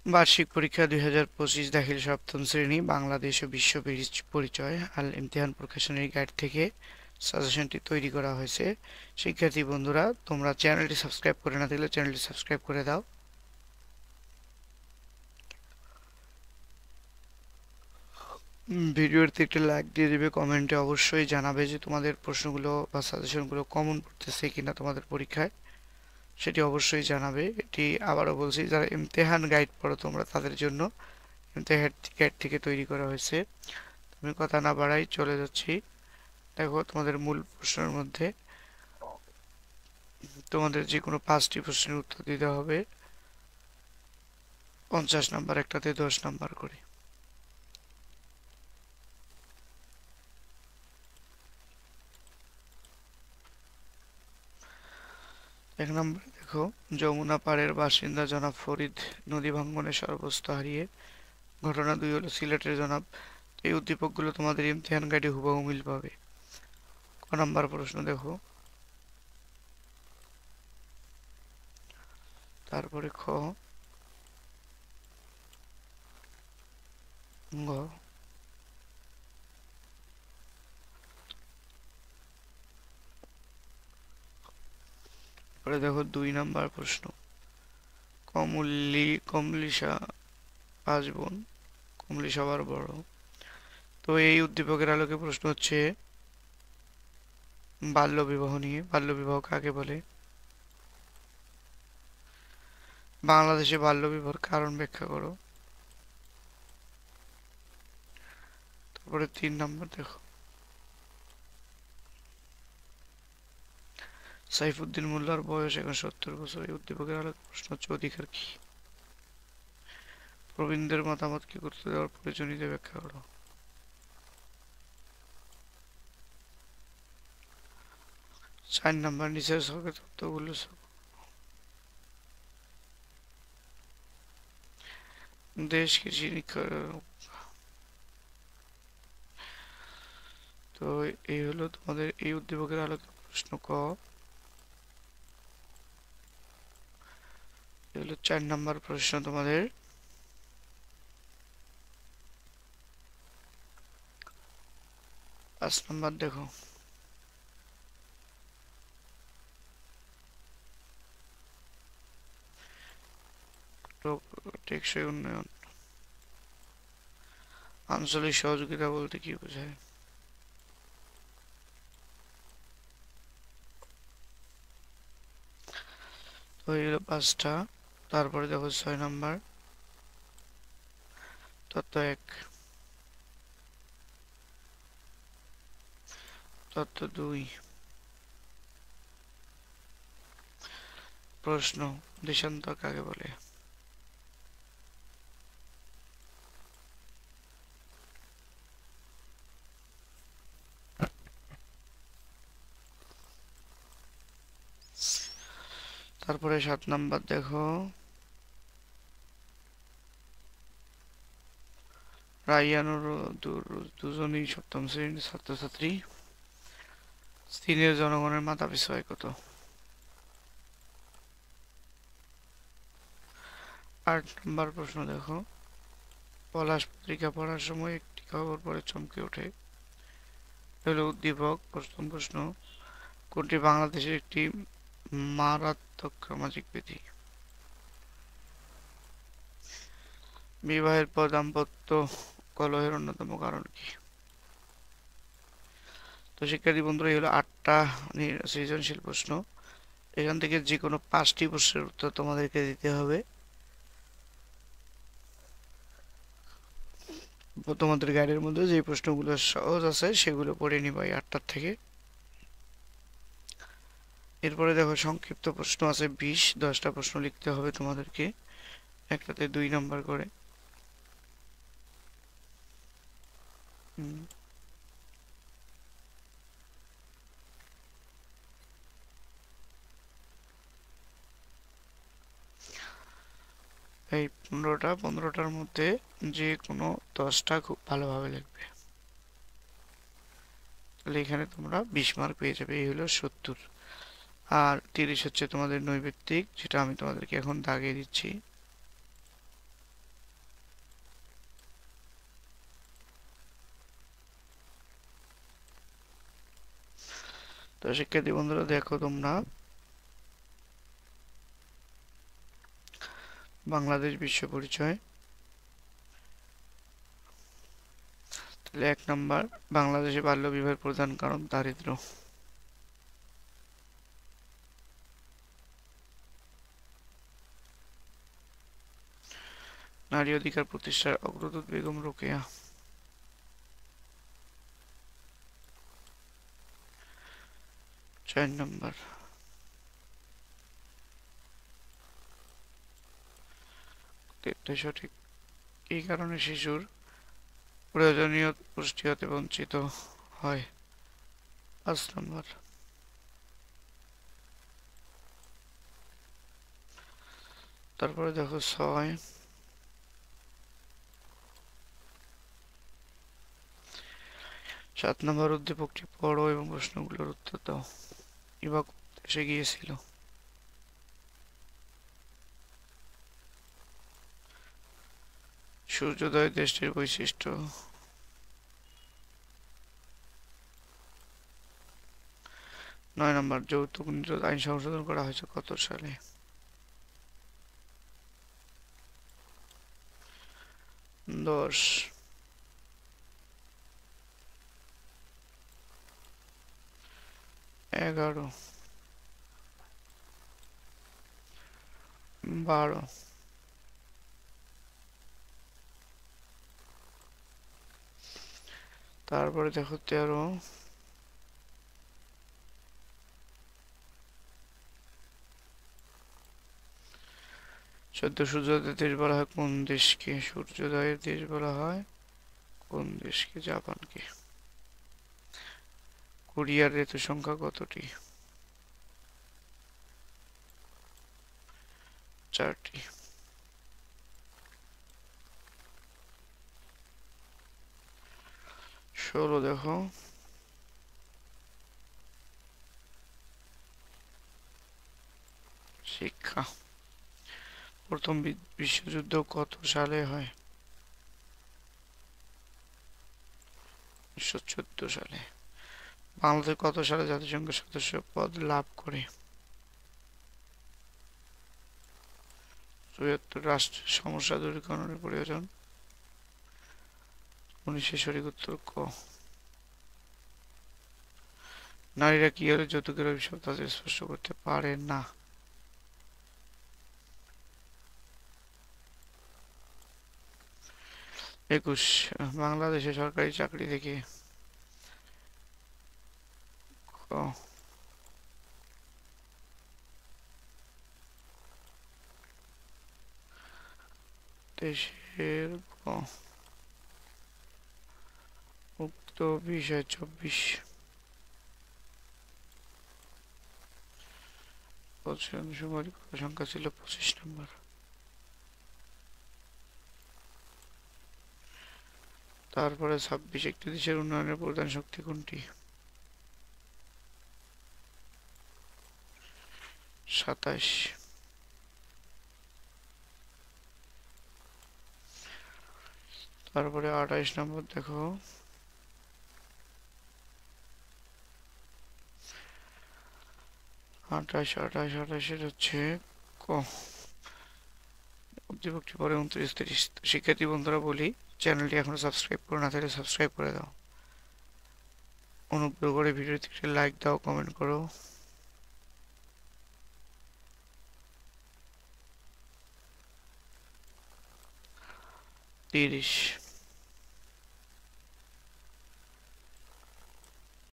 বার্ষিক পরীক্ষা 2025 দাখিল সপ্তম শ্রেণী বাংলাদেশ ও বিশ্ব পরিচয় আল ইমতিহান প্রকাশনের গাইড থেকে সাজেশনটি তৈরি করা হয়েছে। শিক্ষার্থী বন্ধুরা, তোমরা চ্যানেলটি সাবস্ক্রাইব করে না থাকলে চ্যানেলটি সাবস্ক্রাইব করে দাও। ভিডিওতে একটা লাইক দিয়ে দিবে, কমেন্টে অবশ্যই জানাবে যে তোমাদের প্রশ্নগুলো বা সাজেশনগুলো কমন পড়তেছে কিনা তোমাদের পরীক্ষায়, সেটি অবশ্যই জানাবে। এটি আবারও বলছি, যারা ইমতিহান গাইড পড়ো তোমরা তাদের জন্য ইমতিহান গাইড থেকে তৈরি করা হয়েছে। আমি কথা না বাড়াই চলে যাচ্ছি। দেখো, তোমাদের মূল প্রশ্নের মধ্যে তোমাদের যে কোনো 5টি প্রশ্নের উত্তর দিতে হবে। 50 নাম্বার, একটাতে 10 নাম্বার করে। এক নম্বরে দেখো, যমুনা পাড়ের বাসিন্দা জনাব ফরিদ নদী ভাঙ্গনে সর্বস্ব হারিয়ে। ঘটনা 2 হলো সিলেটের জনাব। এই উদ্দীপকগুলো তোমাদের ইমতিহান গাইডে হুবহু মিল পাবে। ক নাম্বার প্রশ্ন দেখো, তারপরে খ, গ, পরে দেখো 2 নাম্বার প্রশ্ন, কমলিশা 5 বোন, কমলি সবার বড়। তো এই উদ্দীপকের আলোকে প্রশ্ন হচ্ছে বাল্যবিবাহ নিয়ে। বাল্যবিবাহ কাকে বলে? বাংলাদেশে বাল্যবিবাহের কারণ ব্যাখ্যা করো। তারপরে 3 নাম্বার দেখো, সাইফুদ্দিন মোল্লার বয়স এখন 70 বছর। এই উদ্দীপকের আলোকে প্রশ্ন হচ্ছে অধিকার কি? প্রবীণদের মতামতকে গুরুত্ব দেওয়ার প্রয়োজনীয়তা ব্যাখ্যা করো। 4 নাম্বার, নিচের ছকের তথ্যগুলো দেশ কৃষি তো এই হলো তোমাদের এই উদ্দীপকের আলোকে প্রশ্ন ক। এই হলো 4 নাম্বার প্রশ্ন তোমাদের। 5 নাম্বার দেখো, টেকসই উন্নয়ন। আঞ্চলিক সহযোগিতা বলতে কি বোঝায়? তো এই হলো 5টা। তারপরে দেখো 6 নাম্বার, তথ্য 1, তথ্য 2, প্রশ্ন দেশান্তর কাকে বলে? তারপরে 7 নাম্বার দেখো, রাইয়ানুর দুজনই সপ্তম শ্রেণীর ছাত্রছাত্রী। চীনের জনগণের মাথাপিছু আয় কত? 8 নাম্বার প্রশ্ন দেখো, পলাশ পত্রিকা পড়ার সময় একটি খবর পড়ে চমকে ওঠে। হলো উদ্দীপক। প্রথম প্রশ্ন, কোনটি বাংলাদেশের একটি মারাত্মক সামাজিক ব্যাধি? বিবাহের পর দাম্পত্য কলহের অন্যতম কারণ কি? তো শিক্ষার্থী বন্ধুরা, এই হলো 8টা সৃজনশীল প্রশ্ন। এখান থেকে যে কোনো 5টি প্রশ্নের উত্তর তোমাদেরকে দিতে হবে। তোমাদের গাইডের মধ্যে যে প্রশ্নগুলো সহজ আছে সেগুলো পড়ে নিবা এই 8টার থেকে। এরপরে দেখো, সংক্ষিপ্ত প্রশ্ন আছে 10টা প্রশ্ন লিখতে হবে তোমাদেরকে, একটাতে 2 নাম্বার করে। এই 15টার মধ্যে যে কোনো 10টা খুব ভালোভাবে লিখবে, তাহলে এখানে তোমরা 20 মার্ক পেয়ে যাবে। এই হলো 70। আর 30 হচ্ছে তোমাদের নৈর্ব্যক্তিক, যেটা আমি তোমাদেরকে এখন দাগিয়ে দিচ্ছি। তো শিক্ষার্থী বন্ধুরা দেখো তোমরা বাংলাদেশ বিশ্ব পরিচয়, তাহলে 1 নম্বর, বাংলাদেশে বাল্য বিবাহের প্রধান কারণ দারিদ্র্য। নারী অধিকার প্রতিষ্ঠার অগ্রদূত বেগম রোকেয়া। 4 নম্বর, এটা সঠিক, এই কারণে শিশুর প্রয়োজনীয় পুষ্টি হতে বঞ্চিত হয়। 5 নম্বর, তারপরে দেখো 6, 7 নম্বর, উদ্দীপকটি পড়ো এবং প্রশ্নগুলোর উত্তর দাও। ইবাক দেশে গিয়েছিল। সূর্যোদয় দেশটির বৈশিষ্ট্য। 9 নম্বর, যৌতুক নিরোধ আইন সংশোধন করা হয়েছে কত সালে? 10। 11। 12। তারপরে দেখো 13। 14, সূর্যোদয়ের দেশ বলা হয় কোন দেশকে? সূর্যোদয়ের দেশ বলা হয় কোন দেশকে? জাপানকে। কোরিয়ার ঋতু সংখ্যা কতটি? 4টি। 16 দেখো, শিক্ষা। প্রথম বিশ্বযুদ্ধ কত সালে হয়? 1914 সালে। বাংলাদেশ কত সালে জাতিসংঘের সদস্য পদ লাভ করে? 74। রাষ্ট্রের সমস্যা দূরীকরণের প্রয়োজন 19 সঠিক উত্তর ক। নারীরা কি হলে যৌতুকের অভিশাপ তাদের স্পর্শ করতে পারে না? 21। বাংলাদেশে সরকারি চাকরি থেকে ক। দেশের ক। উক্ত বিষয় 24। সুমারি সংখ্যা ছিল 25 নম্বর। তারপরে 26, একটি দেশের উন্নয়নের প্রধান শক্তি কোনটি? 27। তারপরে 28 নম্বর দেখো, 28 হচ্ছে ক। উদ্দীপকটি পরে 29, 30। শিক্ষার্থী বন্ধুরা বলি, চ্যানেলটি এখনো সাবস্ক্রাইব করে না থাকলে সাবস্ক্রাইব করে দাও। অনুগ্রহ করে ভিডিওতে একটি লাইক দাও, কমেন্ট করো। 30।